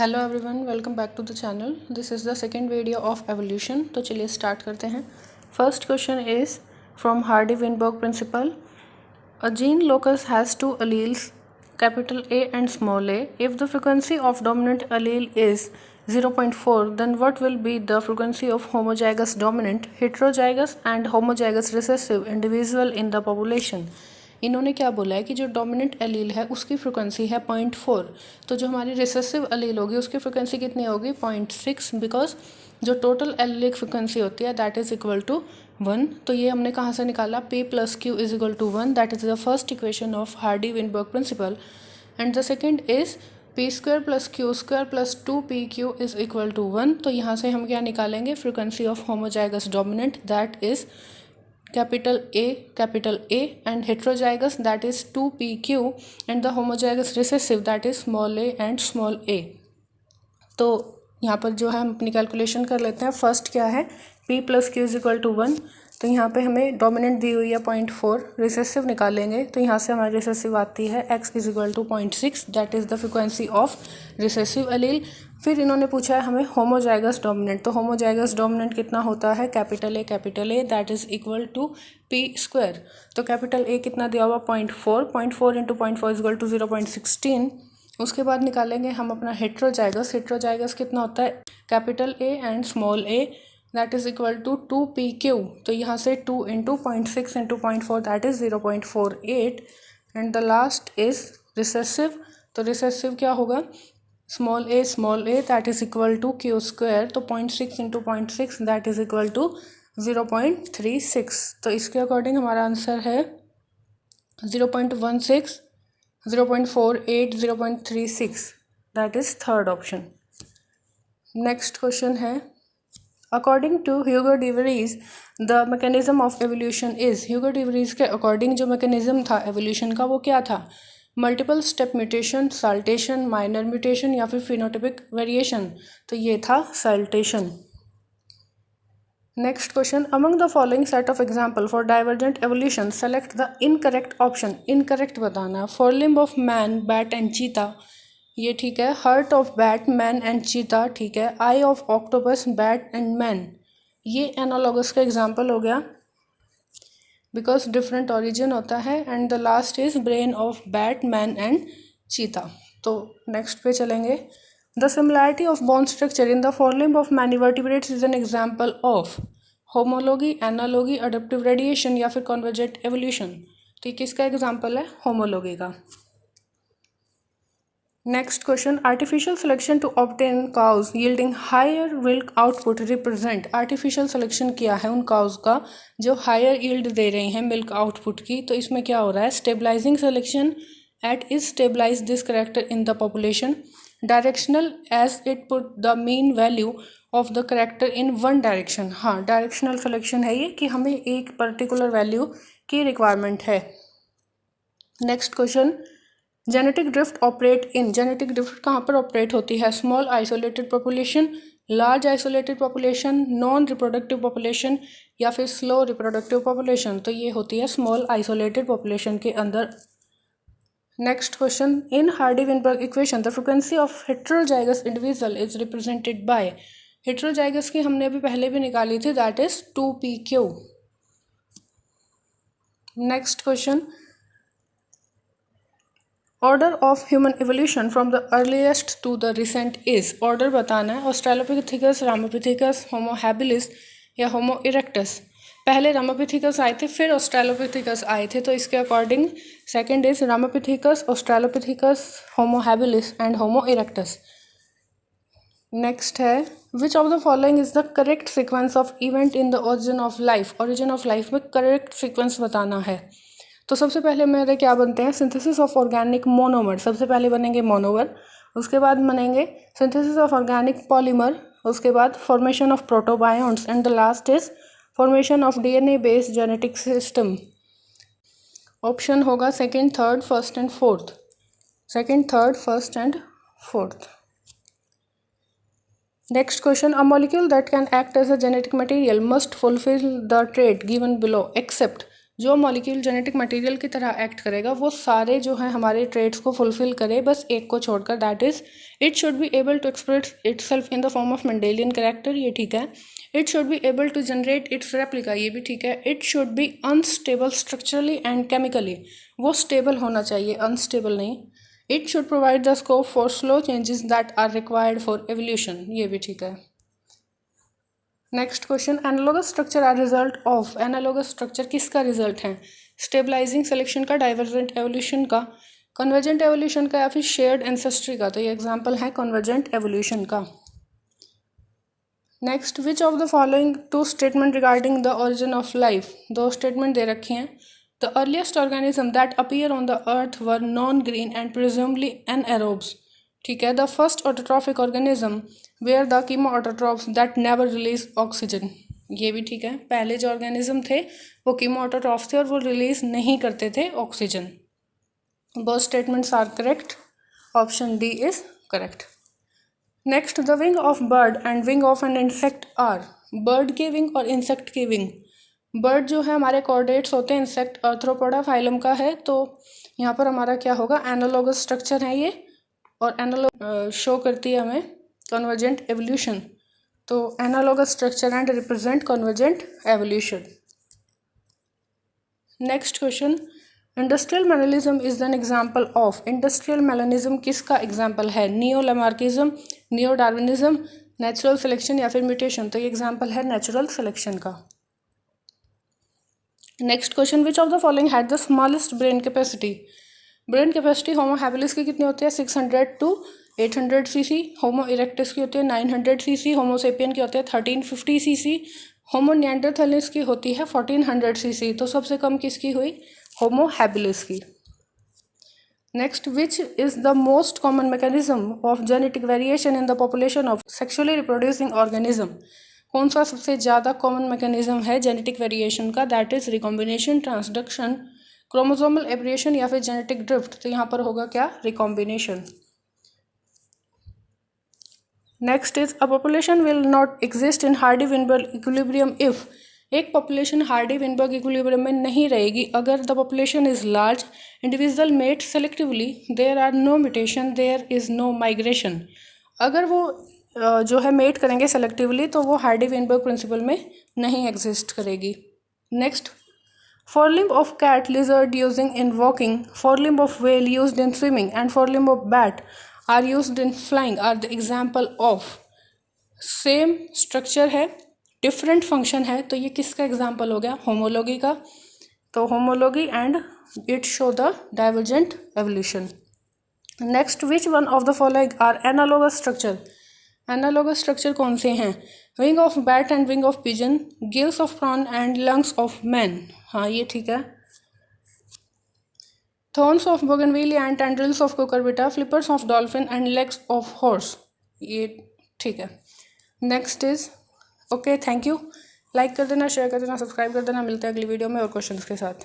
Hello everyone, welcome back to the channel. This is the second video of evolution. तो चलिए start करते हैं। First question is from Hardy Weinberg principle. A gene locus has two alleles capital A and small a. If the frequency of dominant allele is 0.4, then what will be the frequency of homozygous dominant, heterozygous and homozygous recessive individual in the population? इन्होंने क्या बोला है कि जो dominant allele है उसकी frequency है 0.4, तो जो हमारी रिसेसिव एलील होगी उसकी फ्रिक्वेंसी कितनी होगी 0.6, बिकॉज जो टोटल एलीलिक फ्रिक्वेंसी होती है दैट इज़ इक्वल टू 1। तो ये हमने कहाँ से निकाला, P + Q is equal to 1, that is the first equation of Hardy Weinberg principle. And the second is P² + Q² + 2PQ is equal to 1। तो यहाँ से हम क्या निकालेंगे, frequency of homozygous dominant that is capital A and heterozygous that is 2PQ and the homozygous recessive that is small a and small a। तो यहाँ पर जो है हम अपनी कैलकुलेशन कर लेते हैं। फर्स्ट क्या है, P + Q is equal to 1। तो यहाँ पे हमें डोमिनेंट दी हुई है 0.4, रिसेसिव निकालेंगे तो यहाँ से हमारी रिसेसिव आती है X is equal to 0.6, that is the frequency of recessive allele. फिर इन्होंने पूछा है हमें होमोजाइगस डोमिनेंट, तो होमोजाइगस डोमिनेंट कितना होता है, capital A that is equal to P²। तो कैपिटल A कितना दिया हुआ 0.4 इंटू 0.4 इज इक्वल टू 0.16। उसके बाद निकालेंगे हम अपना हेट्रोजाइगस कितना होता है, capital A and small a that is equal to 2PQ। तो यहाँ से 2 into 0.6 into 0.4 that is 0.48। And the last is recessive. तो रिसेसिव क्या होगा, small a that is equal to Q²। तो 0.6 into 0.6 that is equal to 0.36। तो इसके according हमारा आंसर है 0.16, 0.48, 0.36, that is third option. Next question है, according to Hugo de Vries the mechanism of evolution is. Hugo de Vries के according जो mechanism था evolution का वो क्या था, multiple step mutation, saltation, minor mutation या फिर फिनोटाइपिक वेरिएशन। तो ये था saltation. Next question, among the following set of example for divergent evolution select the incorrect option. Incorrect बताना। For limb of man, bat and cheetah, ये ठीक है। Heart of bat, man and cheetah, ठीक है। Eye of octopus, bat and man, ये analogous का example हो गया बिकॉज डिफरेंट ओरिजिन होता है। And the last is brain of bat, man and cheetah. तो नेक्स्ट पे चलेंगे। The similarity of bone structure in the forelimb of many vertebrates is an example of homology, analogy, adaptive radiation या फिर convergent evolution. तो ये किसका example है, homology का। Next question, artificial selection to obtain cows yielding higher milk output represent. Artificial selection किया है उन काउज का जो हायर यील्ड दे रही हैं मिल्क आउटपुट की। तो इसमें क्या हो रहा है, stabilising selection it is stabilise this character in the population, directional as it put the mean value of the character in one direction. हाँ, डायरेक्शनल सिलेक्शन है ये कि हमें एक पर्टिकुलर वैल्यू की रिक्वायरमेंट है। Next question, genetic drift operate in. Genetic drift कहाँ पर ऑपरेट होती है, small isolated population, large isolated population, non reproductive population या फिर स्लो रिप्रोडक्टिव पॉपुलेशन। तो ये होती है स्मॉल आइसोलेटेड पॉपुलेशन के अंदर। Next question, in Hardy Weinberg equation the frequency of heterozygous individual is represented by. Heterozygous की हमने अभी पहले भी निकाली थी, that is 2PQ। Next question, order of human evolution from the earliest to the recent is. Order बताना है, Australopithecus, Ramapithecus, Homo habilis या होमो इरेक्टस। पहले रामापिथेकस आए थे फिर ऑस्ट्रेलोपिथेकस आए थे, तो इसके according second is ramapithecus, australopithecus, homo habilis and homo erectus. Next है, which of the following is the correct sequence of event in the origin of life. Origin of life में correct sequence बताना है। तो सबसे पहले मेरे क्या बनते हैं, सिंथेसिस ऑफ ऑर्गेनिक मोनोमर, सबसे पहले बनेंगे मोनोमर। उसके बाद बनेंगे सिंथेसिस ऑफ ऑर्गेनिक पॉलीमर, उसके बाद formation of protobionts and the last is formation of DNA based genetic system. Option होगा second, third, first and fourth. Second, third, first and fourth. Next question, a molecule that can act as a genetic material must fulfil the trait given below except. जो molecule genetic material की तरह act करेगा वो सारे जो है हमारे traits को फुलफिल करे, बस एक को छोड़कर, that is it should be able to express itself in the form of Mendelian character, ये ठीक है। It should be able to generate its replica, ये भी ठीक है। It should be unstable structurally and chemically, वो स्टेबल होना चाहिए, अनस्टेबल नहीं। It should provide the scope for slow changes that are required for evolution, ये भी ठीक है। Next question, analogous structure are result of, analogous structure किसका result है? स्टेबलाइजिंग सिलेक्शन का, डाइवर्जेंट एवोल्यूशन का, कन्वर्जेंट एवोल्यूशन का, या फिर शेयर्ड एंसेस्ट्री का। तो ये एग्जांपल है कन्वर्जेंट एवोल्यूशन का। Next, which of the following two statement regarding the origin of life, दो स्टेटमेंट दे रखी हैं। The earliest organism that appear on the earth were non green and presumably anaerobes, ठीक है। The first autotrophic organism were the chemo autotrophs that never release oxygen, ये भी ठीक है। पहले जो ऑर्गेनिज्म थे वो कीमो ऑटोट्रॉफ थे और वो रिलीज नहीं करते थे oxygen. Both statements are correct, option D is correct. Next, the wing of bird and wing of an insect are, bird के विंग और इंसेक्ट के विंग। बर्ड जो है हमारे कॉर्डेट्स होते हैं, इंसेक्ट आर्थ्रोपोडा फाइलम का है, तो यहाँ पर हमारा क्या होगा, एनालॉगस स्ट्रक्चर है ये, और एनालॉग शो करती है हमें कन्वर्जेंट एवोल्यूशन, तो analogous structure and represent convergent evolution. Next question, industrial melanism is an example of, industrial melanism किसका एग्जाम्पल है? Neo Lamarckism, neo Darwinism, natural selection या फिर म्यूटेशन। तो ये एग्जाम्पल है नेचुरल सिलेक्शन का। Next question, which of the following had the smallest brain capacity, brain capacity homo habilis की कितनी होती है? 600 to 800 cc, होमो इरेक्टस की होती है 900 cc, होमो सेपियन की होती है 1350 cc, होमो निएंडरथैलिस की होती है 1400 cc। तो सबसे कम किसकी हुई? होमो हैबिलिस की। Next, which is the most common mechanism of genetic variation in the population of sexually reproducing organism, कौन सा सबसे ज़्यादा कॉमन मैकेनिज्म है जेनेटिक वेरिएशन का? That is recombination, transduction, chromosomal aberration या फिर जेनेटिक ड्रिफ्ट। तो यहाँ पर होगा क्या? Recombination. Next is, a population will not exist in Hardy Weinberg equilibrium if, एक पॉपुलेशन हार्डी-विनबर्ग इक्विलिब्रियम में नहीं रहेगी अगर the population is large, individual mate selectively, there are no mutation, there is no migration. अगर वो जो है मेट करेंगे सेलेक्टिवली तो वो हार्डी-विनबर्ग प्रिंसिपल में नहीं एग्जिस्ट करेगी। Next, forelimb of cat, lizard using in walking, forelimb of whale used in swimming, and forelimb of bat are used in flying are the example of, same structure है, different function है, तो ये किसका example हो गया? Homology का। तो homology and it show the divergent evolution. Next, which one of the following are analogous structure, analogous structure कौन से हैं? Wing of bat and wing of pigeon, gills of prawn and lungs of man, हाँ ये ठीक है। Thorns of bougainvillea and tendrils of cucurbita, flippers of dolphin and legs of horse, ये ठीक है। Next is okay, thank you. Like कर देना, share कर देना, सब्सक्राइब कर देना। मिलते हैं अगली वीडियो में और क्वेश्चंस के साथ।